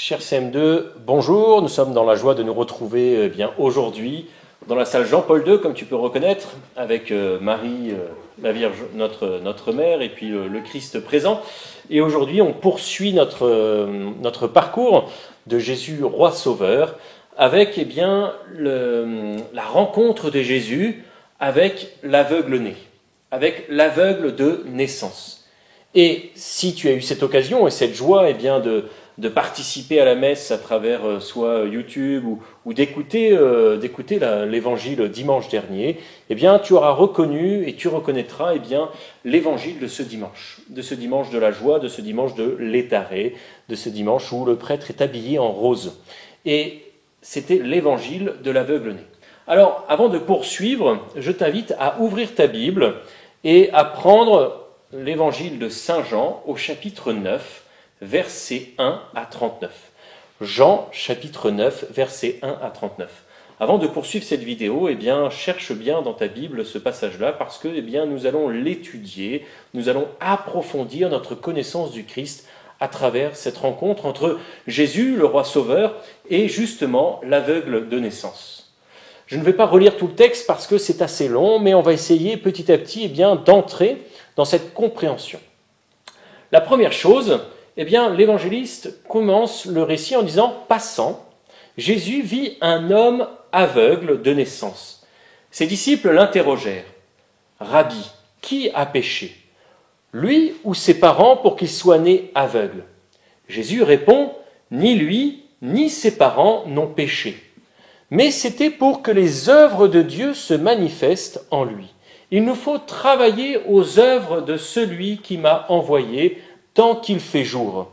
Cher CM2, bonjour, nous sommes dans la joie de nous retrouver bien aujourd'hui dans la salle Jean-Paul II, comme tu peux reconnaître, avec Marie, la Vierge, notre mère, et puis le Christ présent. Et aujourd'hui, on poursuit notre parcours de Jésus, roi sauveur, avec la rencontre de Jésus avec l'aveugle né, avec l'aveugle de naissance. Et si tu as eu cette occasion et cette joie de participer à la messe à travers soit YouTube ou d'écouter l'évangile dimanche dernier, tu auras reconnu et tu reconnaîtras l'évangile de ce dimanche de la joie, de ce dimanche de l'étaré, de ce dimanche où le prêtre est habillé en rose. Et c'était l'évangile de l'aveugle né. Alors, avant de poursuivre, je t'invite à ouvrir ta Bible et à prendre l'évangile de Saint Jean au chapitre 9, versets 1 à 39. Jean, chapitre 9, versets 1 à 39. Avant de poursuivre cette vidéo, cherche bien dans ta Bible ce passage-là, parce que nous allons l'étudier, nous allons approfondir notre connaissance du Christ à travers cette rencontre entre Jésus, le roi sauveur, et justement l'aveugle de naissance. Je ne vais pas relire tout le texte parce que c'est assez long, mais on va essayer petit à petit d'entrer dans cette compréhension. La première chose, l'évangéliste commence le récit en disant « Passant, Jésus vit un homme aveugle de naissance. Ses disciples l'interrogèrent. « Rabbi, qui a péché, lui ou ses parents pour qu'il soit né aveugle ?» Jésus répond « Ni lui, ni ses parents n'ont péché. Mais c'était pour que les œuvres de Dieu se manifestent en lui. Il nous faut travailler aux œuvres de celui qui m'a envoyé tant qu'il fait jour.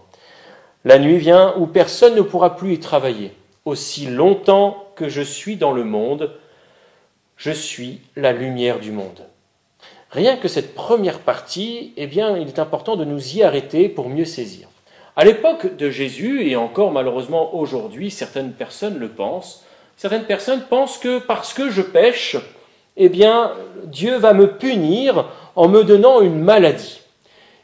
La nuit vient où personne ne pourra plus y travailler. Aussi longtemps que je suis dans le monde, je suis la lumière du monde. » Rien que cette première partie, il est important de nous y arrêter pour mieux saisir. À l'époque de Jésus, et encore malheureusement aujourd'hui, certaines personnes le pensent, certaines personnes pensent que parce que je pêche, Dieu va me punir en me donnant une maladie.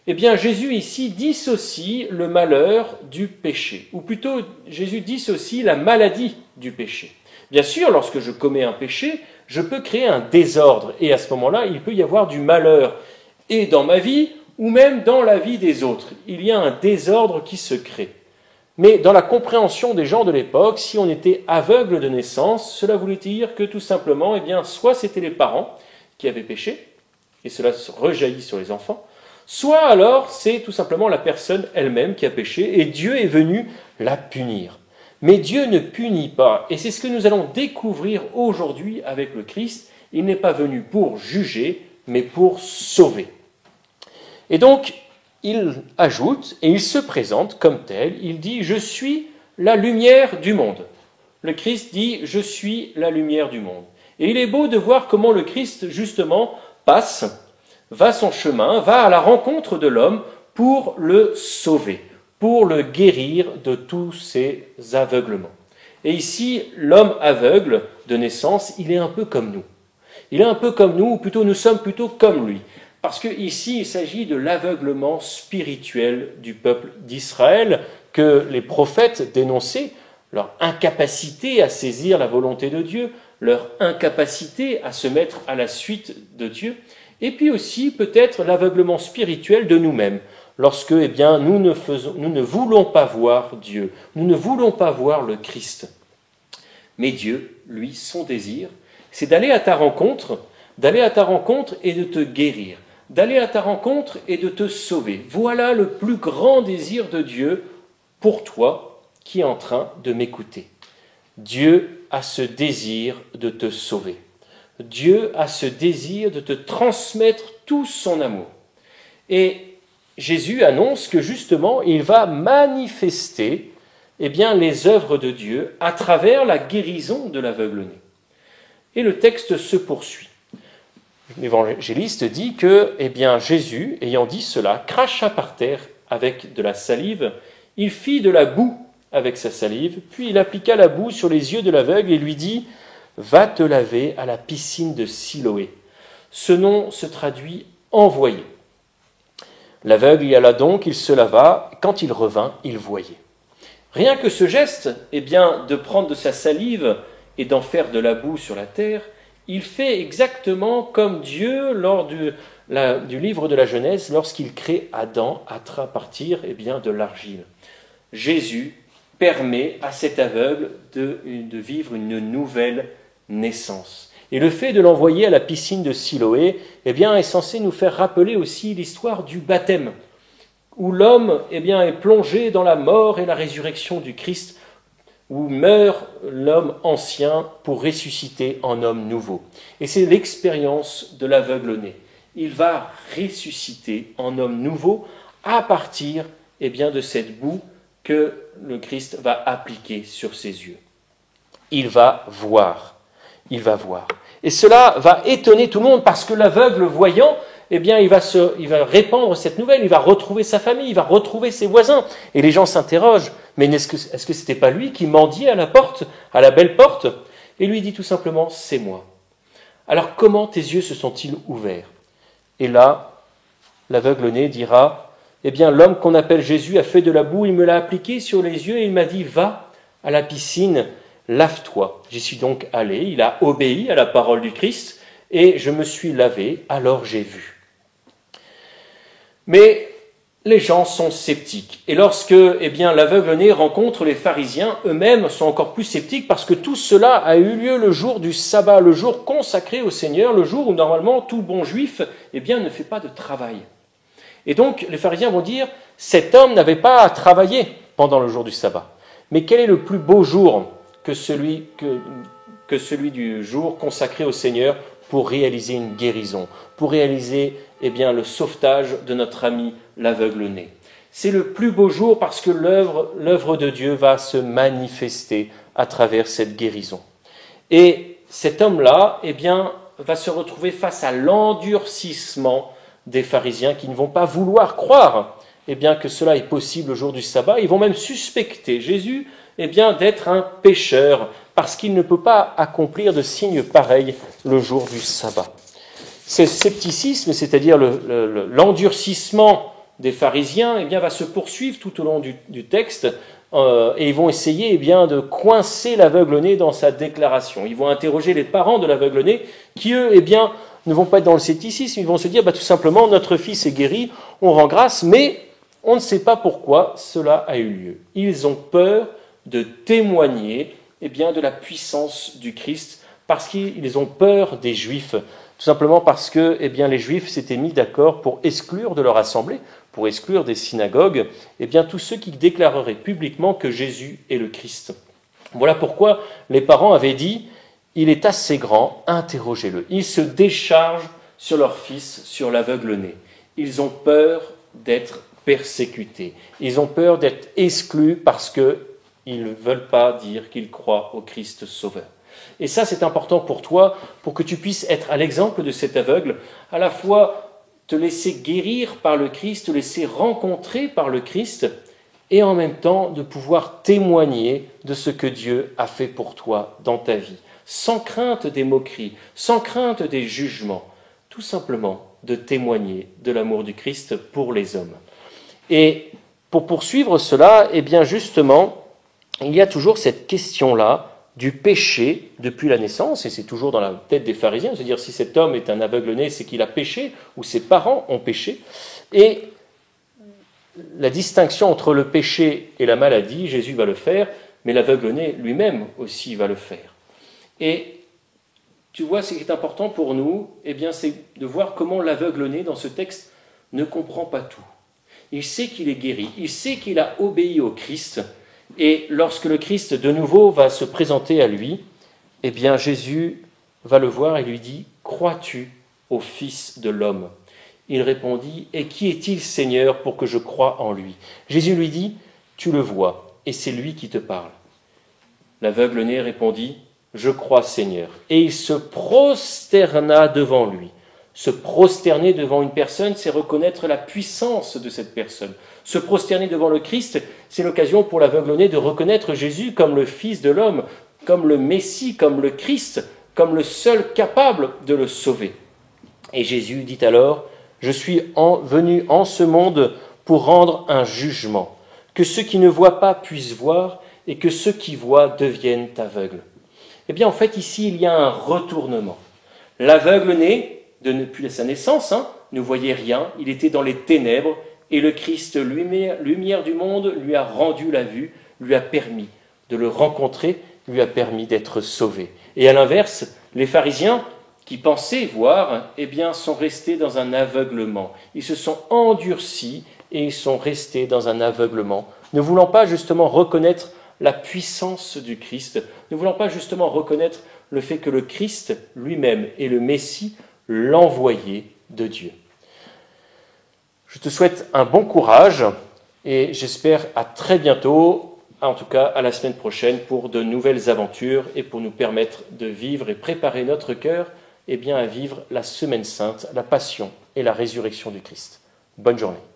Jésus ici dissocie le malheur du péché, ou plutôt Jésus dissocie la maladie du péché. Bien sûr, lorsque je commets un péché, je peux créer un désordre, et à ce moment-là, il peut y avoir du malheur, et dans ma vie, ou même dans la vie des autres. Il y a un désordre qui se crée. Mais dans la compréhension des gens de l'époque, si on était aveugle de naissance, cela voulait dire que tout simplement, soit c'était les parents qui avaient péché, et cela se rejaillit sur les enfants, soit alors c'est tout simplement la personne elle-même qui a péché, et Dieu est venu la punir. Mais Dieu ne punit pas, et c'est ce que nous allons découvrir aujourd'hui avec le Christ. Il n'est pas venu pour juger, mais pour sauver. Et donc, il ajoute, et il se présente comme tel, il dit « Je suis la lumière du monde ». Le Christ dit « Je suis la lumière du monde ». Et il est beau de voir comment le Christ, justement, va son chemin, va à la rencontre de l'homme pour le sauver, pour le guérir de tous ses aveuglements. Et ici, l'homme aveugle de naissance, il est un peu comme nous. Il est un peu comme nous, ou plutôt nous sommes plutôt comme lui. Parce qu'ici, il s'agit de l'aveuglement spirituel du peuple d'Israël que les prophètes dénonçaient, leur incapacité à saisir la volonté de Dieu, leur incapacité à se mettre à la suite de Dieu, et puis aussi peut-être l'aveuglement spirituel de nous-mêmes, lorsque nous ne voulons pas voir Dieu, nous ne voulons pas voir le Christ. Mais Dieu, lui, son désir, c'est d'aller à ta rencontre et de te guérir, d'aller à ta rencontre et de te sauver. Voilà le plus grand désir de Dieu pour toi qui es en train de m'écouter. Dieu a ce désir de te sauver. Dieu a ce désir de te transmettre tout son amour. Et Jésus annonce que justement, il va manifester les œuvres de Dieu à travers la guérison de l'aveugle-né. Et le texte se poursuit. L'évangéliste dit que Jésus, ayant dit cela, cracha par terre avec de la salive, il fit de la boue avec sa salive, puis il appliqua la boue sur les yeux de l'aveugle et lui dit « Va te laver à la piscine de Siloé ». Ce nom se traduit « envoyé ». L'aveugle y alla donc, il se lava, quand il revint, il voyait. Rien que ce geste, de prendre de sa salive et d'en faire de la boue sur la terre, il fait exactement comme Dieu lors du livre de la Genèse, lorsqu'il crée Adam à partir de l'argile. Jésus permet à cet aveugle de vivre une nouvelle naissance. Et le fait de l'envoyer à la piscine de Siloé est censé nous faire rappeler aussi l'histoire du baptême, où l'homme est plongé dans la mort et la résurrection du Christ, où meurt l'homme ancien pour ressusciter en homme nouveau. Et c'est l'expérience de l'aveugle-né. Il va ressusciter en homme nouveau à partir de cette boue que le Christ va appliquer sur ses yeux. Il va voir. Et cela va étonner tout le monde parce que l'aveugle voyant, il va répandre cette nouvelle, il va retrouver sa famille, il va retrouver ses voisins. Et les gens s'interrogent, mais est-ce que c'était pas lui qui mendiait à la porte, à la belle porte? Et lui dit tout simplement, c'est moi. Alors comment tes yeux se sont-ils ouverts? Et là, l'aveugle-né dira, l'homme qu'on appelle Jésus a fait de la boue, il me l'a appliqué sur les yeux et il m'a dit, va à la piscine, lave-toi. J'y suis donc allé, il a obéi à la parole du Christ et je me suis lavé, alors j'ai vu. Mais les gens sont sceptiques. Et lorsque l'aveugle-né rencontre les pharisiens, eux-mêmes sont encore plus sceptiques parce que tout cela a eu lieu le jour du sabbat, le jour consacré au Seigneur, le jour où normalement tout bon juif ne fait pas de travail. Et donc les pharisiens vont dire, cet homme n'avait pas à travailler pendant le jour du sabbat. Mais quel est le plus beau jour que celui du jour consacré au Seigneur pour réaliser une guérison, pour réaliser le sauvetage de notre ami l'aveugle-né. C'est le plus beau jour parce que l'œuvre de Dieu va se manifester à travers cette guérison. Et cet homme-là va se retrouver face à l'endurcissement des pharisiens qui ne vont pas vouloir croire que cela est possible au jour du sabbat. Ils vont même suspecter Jésus d'être un pécheur parce qu'il ne peut pas accomplir de signes pareils le jour du sabbat. Ce scepticisme, c'est-à-dire l'endurcissement des pharisiens, va se poursuivre tout au long du texte et ils vont essayer de coincer l'aveugle-né dans sa déclaration. Ils vont interroger les parents de l'aveugle-né qui, eux, ne vont pas être dans le scepticisme, ils vont se dire tout simplement notre fils est guéri, on rend grâce, mais on ne sait pas pourquoi cela a eu lieu. Ils ont peur de témoigner de la puissance du Christ parce qu'ils ont peur des Juifs. Tout simplement parce que les Juifs s'étaient mis d'accord pour exclure de leur assemblée, pour exclure des synagogues, tous ceux qui déclareraient publiquement que Jésus est le Christ. Voilà pourquoi les parents avaient dit « Il est assez grand, interrogez-le ». Ils se déchargent sur leur fils, sur l'aveugle-né. Ils ont peur d'être persécutés. Ils ont peur d'être exclus parce qu'ils ne veulent pas dire qu'ils croient au Christ Sauveur. Et ça, c'est important pour toi, pour que tu puisses être à l'exemple de cet aveugle, à la fois te laisser guérir par le Christ, te laisser rencontrer par le Christ, et en même temps de pouvoir témoigner de ce que Dieu a fait pour toi dans ta vie, sans crainte des moqueries, sans crainte des jugements, tout simplement de témoigner de l'amour du Christ pour les hommes. Et pour poursuivre cela, justement, il y a toujours cette question-là, du péché depuis la naissance, et c'est toujours dans la tête des pharisiens, c'est-à-dire si cet homme est un aveugle-né, c'est qu'il a péché, ou ses parents ont péché. Et la distinction entre le péché et la maladie, Jésus va le faire, mais l'aveugle-né lui-même aussi va le faire. Et tu vois, ce qui est important pour nous, c'est de voir comment l'aveugle-né, dans ce texte, ne comprend pas tout. Il sait qu'il est guéri, il sait qu'il a obéi au Christ, et lorsque le Christ de nouveau va se présenter à lui, Jésus va le voir et lui dit « Crois-tu au Fils de l'homme ?» Il répondit « Et qui est-il, Seigneur, pour que je croie en lui ?» Jésus lui dit « Tu le vois, et c'est lui qui te parle. » L'aveugle-né répondit « Je crois, Seigneur. » Et il se prosterna devant lui. Se prosterner devant une personne, c'est reconnaître la puissance de cette personne. Se prosterner devant le Christ, c'est l'occasion pour l'aveugle-né de reconnaître Jésus comme le Fils de l'homme, comme le Messie, comme le Christ, comme le seul capable de le sauver. Et Jésus dit alors « Je suis venu en ce monde pour rendre un jugement. que ceux qui ne voient pas puissent voir et que ceux qui voient deviennent aveugles. Eh bien, en fait, ici, il y a un retournement. L'aveugle né, depuis sa naissance, ne voyait rien, il était dans les ténèbres, et le Christ, lumière du monde, lui a rendu la vue, lui a permis de le rencontrer, lui a permis d'être sauvé. Et à l'inverse, les pharisiens, qui pensaient voir, eh bien, sont restés dans un aveuglement. Ils se sont endurcis et ils sont restés dans un aveuglement, ne voulant pas justement reconnaître la puissance du Christ, ne voulant pas justement reconnaître le fait que le Christ lui-même est le Messie, l'envoyé de Dieu. Je te souhaite un bon courage et j'espère à très bientôt, en tout cas à la semaine prochaine, pour de nouvelles aventures et pour nous permettre de vivre et préparer notre cœur à vivre la Semaine Sainte, la Passion et la Résurrection du Christ. Bonne journée.